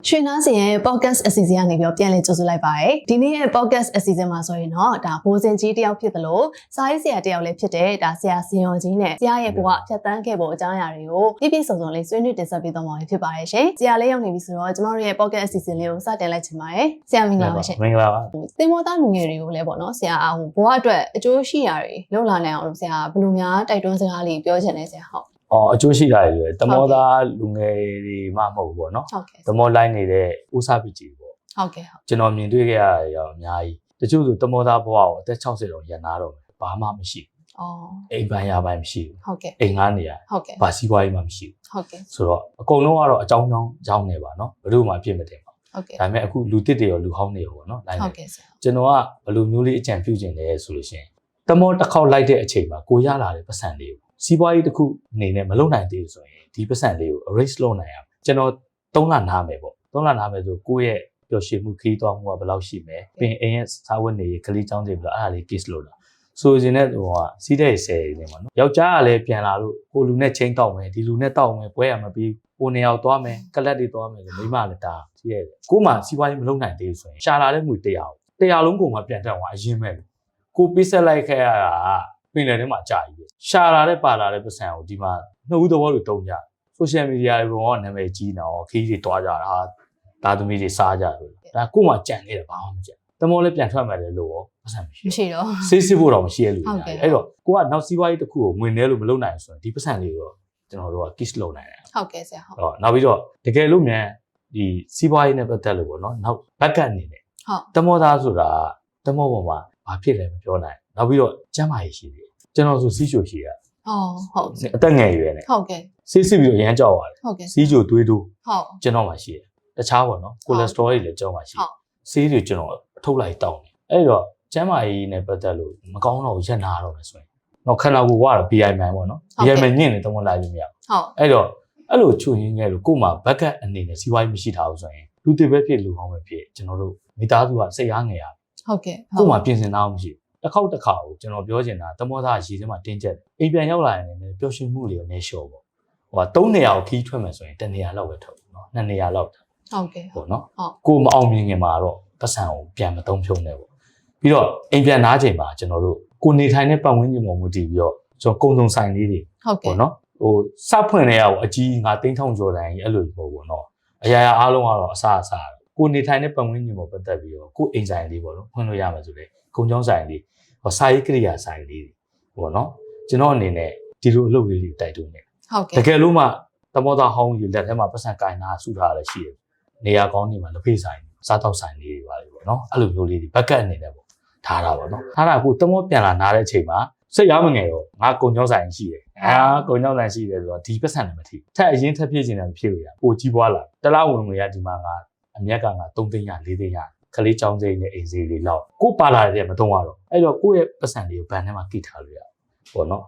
ရွှေနားစင်ရဲ့ podcast အစီအစဉ်ကနေပြီးပြန်လည်ကြိုဆိုလိုက်ပါရစေ။ဒီနေ့ရဲ့ podcast အစီအစဉ်မှာဆိုရင်တော့ဒါဘိုးစင်ကြီးတယောက်ဖြစ်တယ်လို့စာရေးဆရာတယောက်လည်းဖြစ်တယ်ဒါဆရာစင်ရော်ကြီးနဲ့ဆရာရဲ့ဘဝဖြတ်သန်းခဲ့ပုံအကြောင်းအရာတွေကိုပြည့်စုံစုံလေးဆွေးနွေးတင်ဆက်ပေးသွားမှာဖြစ်ပါတယ်ရှင်။ဆရာလေးရောက်နေပြီဆိုတော့ကျွန်တော်တို့ရဲ့ podcast အစီအစဉ်လေးကိုစတင်လိုက်ချင်ပါတယ်။ဆရာမင်္ဂလာပါရှင်။ မင်္ဂလာပါ။သင်္ဘောသားလူငယ်တွေကိုလည်းပေါ့နော်ဆရာဘဝအတွက်အကျိုးရှိရာတွေလုပ်လာနိုင်အောင်လို့ဆရာဘယ်လိုများတိုက်တွန်းစကားလေးပြောချင်လဲဆရာဟုတ်အကျိုးရှိတာတွေတမောသားလူငယ်တွေမှမဟုတ်ဘူးပေါ့နော်တမောလိုက်နေတဲ့ဦးစားပီကြီးပေါ့ဟုတ်ကဲ့ဟုတ်ကျွန်တော်မြင်တွေ့ခဲ့ရတာရောအများကြီးတချို့ဆိုတမောသားဘဝကိုအသက်60တော့ရန်နာတော့ဘာမှမရှိဘူးအိမ်ပန်းရပိုင်းမရှိဘူးဟုတ်ကဲ့အိမ်ငါးနေရဟုတ်ကဲ့ဘာစီးပွားရေးမှမရှိဘူးဟုတ်ကဲ့ဆိုတော့အကုန်လုံးကတော့အကြောင်းကြောင်းနေပါနော်ဘယ်လိုမှအဖြစ်မတင်ပါဟုတ်ကဲ့ဒါပေမဲ့အခုလူတစ်တွေရောလူဟောင်းတွေရောပေါ့နော်ဟုတ်ကဲ့ဆရာကျွန်တော်ကဘယ်လိုမျိုးလေးအကြံပြုခြင်းလဲဆိုလို့ရှိရင်တမောတစ်ခေါက်လိုက်တဲ့အချိန်မှာကိုရလာတဲ့ပတ်စံလေးကိုစီးပွားရေးတစ်ခုအနေနဲ့မလုပ်နိုင်သေးဘူးဆိုရင်ဒီပတ်စံလေးကို erase လုပ်နိုင်အောင်ကျွန်တော်3လနားမယ်ပေါ့3လနားမယ်ဆိုကိုယ့်ရဲ့ပျော်ရွှင်မှုခီးသွားမှုကဘယ်လောက်ရှိမယ်ပြင်အိမ်ရဲ့စာဝတ်နေရေးကလေးချောင်းတွေဘယ်လောက်အဲ့ဒါလေး case လုပ်တာဆိုရင်လည်းဟိုကစီးတဲ့ဆယ်နေမှာနော်ယောက်ျားကလည်းပြန်လာလို့ကိုလူနဲ့ချင်းတောက်မယ်ဒီလူနဲ့တောက်မယ်ပွဲရမပြီးကိုနေရောက်သွားမယ်ကလတ်တွေသွားမယ်ဆိုမိမလည်းတာကြည့်ရတယ်ကိုမှစီးပွားရေးမလုပ်နိုင်သေးဘူးဆိုရင်ရှာလာတဲ့ငွေ100လုံးကုန်မှပြန်တက်သွားအရင်မဲ့ကိုပေးဆက်လိုက်ခဲ့ရတာပင်လယ်ထဲမှာကြာကြီးပဲရှာလာတဲ့ပါလာတဲ့ပတ်စံကိုဒီမှာနှစ်ဦးသဘောတွေတုံးကြsocial media တွေပေါ်ကနာမည်ကြီးနေအောင်ခီးတွေတွားကြတာသားသမီးတွေစားကြတယ်ဒါကိုမှကြံနေတာဘာမှမကြံတမောလည်းပြန်ထွက်မှလည်းလို့ပတ်စံမရှိတော့ဆေးစစ်ဖို့တော့မရှိရလို့အဲ့တော့ကိုကနောက်စီးပွားရေးတစ်ခုကိုငွေနဲလို့မလုပ်နိုင်ဆိုရင်ဒီပတ်စံလေးတော့ကျွန်တော်တို့က kiss လုပ်နိုင်တယ်ဟုတ်ကဲ့ဆရာဟုတ်နောက်ပြီးတော့တကယ်လို့မြန်ဒီစီးပွားရေးနဲ့ပတ်သက်လို့ပေါ့နော်နောက် backup အနေနဲ့ဟုတ်တမောသားဆိုတာတမောပေါ်မှာဘာဖြစ်လဲမပြောနိုင်နောက်ပြီးတော့ကျမ်းမာရေးရှိတယ်ကျွန်တော်ဆိုစီးချိုရှိရဟုတ်အသက်ငယ်ရွယ်နဲ့ဟုတ်ကဲ့ဆေးစစ်ပြီးတော့ရမ်းကြောက်ရတယ်ဟုတ်ကဲ့စီးချိုသွေးတိုးဟုတ်ကျွန်တော်မှရှိတယ်တခြားပေါ့နော်ကိုလက်စထရောတွေလည်းကျွန်တော်မှရှိတယ်ဆေးတွေကျွန်တော်အထုတ်လိုက်တောင်းတယ်အဲ့တော့ကျမ်းမာရေးနဲ့ပတ်သက်လို့မကောင်းတော့ရက်နာတော့မယ်ဆိုရင်တော့ခန္ဓာကိုယ်ကတော့ BI man ပေါ့နော် BI man ညင့်နေတော့လိုက်လို့မရဘူးဟုတ်အဲ့တော့အဲ့လိုချွတ်ရင်းခဲ့လို့ကို့မှာ backup အနေနဲ့စီးပွားရေးမရှိထားဘူးဆိုရင်လူတွေပဲဖြစ်လူကောင်းပဲဖြစ်ကျွန်တော်တို့မိသားစုကစိတ်အားငယ်ရဟုတ်ကဲ့ကို့မှာပြင်ဆင်သားမရှိတစ်ခေါက်တစ်ခါကိုကျွန်တော်ပြောချင်တာတမောသားရေထဲမှာတင်းကျပ်တယ်အိမ်ပြန်ရောက်လာရင်လည်းပျော်ရွှင်မှုလေးကိုနည်းလျှော့ပေါ့ဟိုက3နေရာကိုခီးထွက်မယ်ဆိုရင်1နေရာလောက်ပဲထုတ်နော်2နေရာလောက်ဟုတ်ကဲ့ပေါ့နော်ကိုမအောင်မြင်ခင်မှာတော့ပတ်စံကိုပြန်မသုံးဖြုံးနဲ့ပေါ့ပြီးတော့အိမ်ပြန်နားချိန်မှာကျွန်တော်တို့ကိုနေထိုင်တဲ့ပတ်ဝန်းကျင်ပေါ်မူတည်ပြီးတော့ကျွန်တော်ကုံစုံဆိုင်လေးတွေပေါ့နော်ဟိုစဖွင့်နေရအောင်အကြီးငါသိန်းထောင်ကျော်တိုင်းအဲ့လိုပေါ့ပေါ့နော်အရာရာအားလုံးကတော့အစကိုနေထိုင်တဲ့ပတ်ဝန်းကျင်ပေါ်ပတ်သက်ပြီးတော့ကိုအိမ်ဆိုင်လေးပေါ့နော်ဖွင့်လို့ရမှာဆိုလေကုံချောင်းဆိုင်လေးဟောစာရေးကိရိယာဆိုင်လေးပေါ့နော်ကျွန်တော်အနေနဲ့ဒီလိုအလုပ်လေးတွေတိုက်တွန်းနေဟုတ်ကဲ့တကယ်လို့မှတမောသားဟောင်းကြီးလက်ထဲမှာပတ်စံကိုင်နာစုထားရလည်းရှိတယ်နေရာကောင်းနေမှာလက်ဖေးဆိုင်စားတောက်ဆိုင်လေးတွေပါလေပေါ့နော်အဲ့လိုမျိုးလေးတွေဘက်ကတ်အနေနဲ့ပေါ့ထားတာပေါ့နော်ထားတာအခုတမောပြန်လာနားတဲ့အချိန်မှာစိတ်အားမငယ်တော့ငါကုံချောင်းဆိုင်ရှိတယ်ကုံချောင်းဆိုင်ရှိတယ်ဆိုတော့ဒီပတ်စံလည်းမထီထက်အရင်ထက်ဖြစ်နေတာဖြစ်လို့ရပိုကြီးပွားလာတလားဝင်ငွေရဒီမှာငါအမြက်ကငါ3သိန်းရ4သိန်းရခလေးချောင်းစိမ်းနဲ့အိမ်စီလေးလောက်ကိုပါလာတဲ့မသုံးရတော့အဲ့တော့ကိုယ့်ရဲ့ပတ်စံလေးကိုဘန်ထဲမှာကိထားလို့ရပေါ့နော်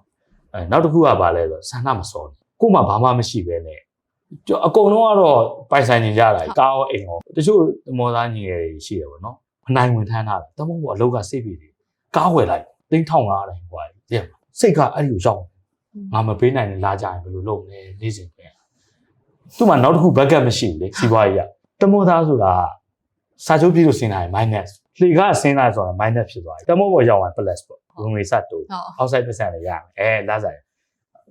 နောက်တစ်ခုကဘာလဲဆိုဆန္ဒမစောနေကို့မှာဘာမှမရှိပဲနဲ့အကုန်လုံးကတော့ပိုင်ဆိုင်နေကြတာကားရောအိမ်ရောတချို့မော်သားညီငယ်တွေရှိတယ်ပေါ့နော်မနိုင်ဝင်ထမ်းထားတာတမောဘောအလောက်ကစိတ်ပြီးတယ်ကားဝယ်လိုက်3500တိုင်းဟွာတဲ့စိတ်ကအဲ့ဒီကိုရောက်ငါမပေးနိုင်ရင်လာကြရင်ဘယ်လိုလုပ်လဲနေစဉ်ပဲသူ့မှာနောက်တစ်ခု backup မရှိဘူးလေစီးပွားရေးကတမောသားဆိုတာစာချုပ်ပြီးလို့ဆင်းလာရင် minus လှေကဆင်းလာဆိုတာ minus ဖြစ်သွားပြီတမောဘောရောက်ရင် plus ပေါ့ဝင်ငွေစတိုး outside ပတ်စံလည်းရမယ်လာစား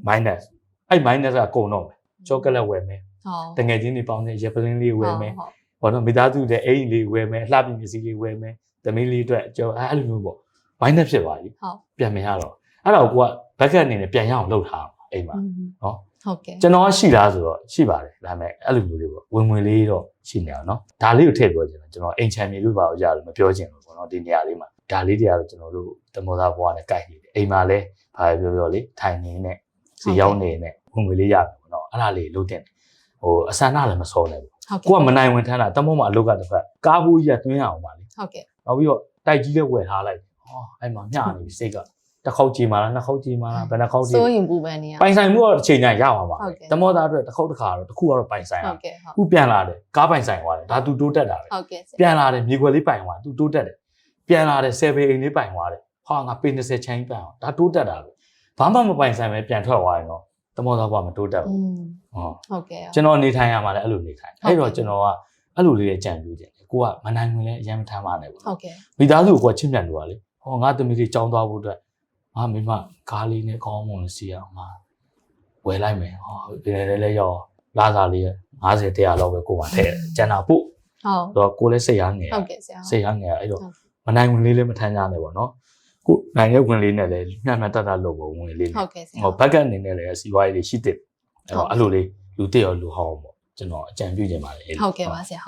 minus အဲ့ minus ကကုန်တော့မယ်ချောကလက်ဝယ်မယ်တငယ်ချင်းတွေပေါင်းတဲ့ရပလင်းလေးဝယ်မယ်ဘောနော်မိသားစုတဲ့အိမ်လေးဝယ်မယ်လှပပစ္စည်းလေးဝယ်မယ်သမီးလေးအတွက်ကျော်အဲ့လိုမျိုးပေါ့ minus ဖြစ်သွားပြီပြန်မရတော့အဲ့တော့ကိုက backup အနေနဲ့ပြန်ရအောင်လုပ်ထားအောင်အိမ်မှာနော်ဟုတ်ကဲ့ကျွန်တော်ရှိလားဆိုတော့ရှိပါတယ်ဒါပေမဲ့အဲ့လိုမျိုးလေးပေါ့ဝင်ငွေလေးတော့ရှိနေအောင်နော်ဒါလေးကိုထည့်ပြောချင်တယ်ကျွန်တော်အိမ်ချမ်းမြေလို့ပါရလို့မပြောချင်ဘူးပေါ့နော်ဒီနေရာလေးမှာဒါလေးတွေကတော့ကျွန်တော်တို့တမောသားဘွားနဲ့ကြိုက်နေတယ်အိမ်မှာလည်းဘာပြောလေးထိုင်နေနဲ့စီရောက်နေနဲ့ဝင်ငွေလေးရတယ်ပေါ့နော်အဲ့ဒါလေးလုပ်တဲ့ဟိုအဆန္ဒလည်းမစောနဲ့ပေါ့ကိုကမနိုင်ဝင်ထမ်းတာတမောမှာအလုပ်ကတစ်ဖက်ကားဘူးကြီးကတွင်းအောင်ပါလေဟုတ်ကဲ့နောက်ပြီးတော့တိုက်ကြီးလည်းဝယ်ထားလိုက်ဟောအဲ့မှာမျှနေပြီစိတ်ကတစ်ခေါက်ကြည်မာလားနှစ်ခေါက်ကြည်မာလားဘယ်နှခေါက်ကြည်စိုးရင်ပူပန်နေရပိုင်ဆိုင်မှုတော့အချိန်တိုင်းရပါပါတမောသားအတွက်တစ်ခေါက်တစ်ခါတော့တစ်ခုကတော့ပိုင်ဆိုင်ဟုတ်ကဲ့ဟုတ်ခုပြန်လာတယ်ကားပိုင်ဆိုင်သွားတယ်ဒါသူတိုးတက်တာပဲဟုတ်ကဲ့ပြန်လာတယ်မြေခွက်လေးပိုင်သွားသူတိုးတက်တယ်ပြန်လာတယ်7အိမ်လေးပိုင်သွားတယ်ဟာငါပေ20ချမ်းပိုင်အောင်ဒါတိုးတက်တာပဲဘာမှမပိုင်ဆိုင်ပဲပြန်ထွက်သွားရင်တော့တမောသားဘွားမတိုးတက်ဘူးဟုတ်ကဲ့ကျွန်တော်နေထိုင်ရမှာလည်းအဲ့လိုနေထိုင်အဲ့တော့ကျွန်တော်က အဲ့လိုလေးလည်းကြံပြူးတယ်ကိုကမနိုင်ဝင်လဲအရင်မထမ်းပါနဲ့ပေါ့ ဟုတ်ကဲ့ မိသားစုကိုချစ်မြတ်လို့ပါလေဟောငါသမီးလေးကြောင်းသွားဖို့အတွက်ငါမိမကားလေးနဲ့ကောင်းမွန်စီအောင်မှာဝယ်လိုက်မယ်ဟောဒီလည်းလဲရောလာစားလေး50 100လောက်ပဲကိုပါထည့်ကျန်တာပို့ ဟုတ် တော့ကိုလည်းစိတ်ရငယ် ဟုတ်ကဲ့ဆရာ စိတ်ရငယ်အဲ့တော့မနိုင်ဝင်လေးလည်းမထမ်းကြနဲ့ပေါ့နော်ကိုနိုင်ရဲ့ဝင်လေးနဲ့လည်းမျှမျှတတလုပ်ဖို့ဝင်လေး ဟုတ်ကဲ့ဆရာ ဟောဘက်ကအနေနဲ့လည်းစီဝါးရေးရှိတဲ့အဲ့တော့အဲ့လိုလေးလူတစ်ရောလူဟောင်းပေါ့ကျွန်တော်အကြံပြုချင်ပါတယ် ဟုတ်ကဲ့ပါဆရာ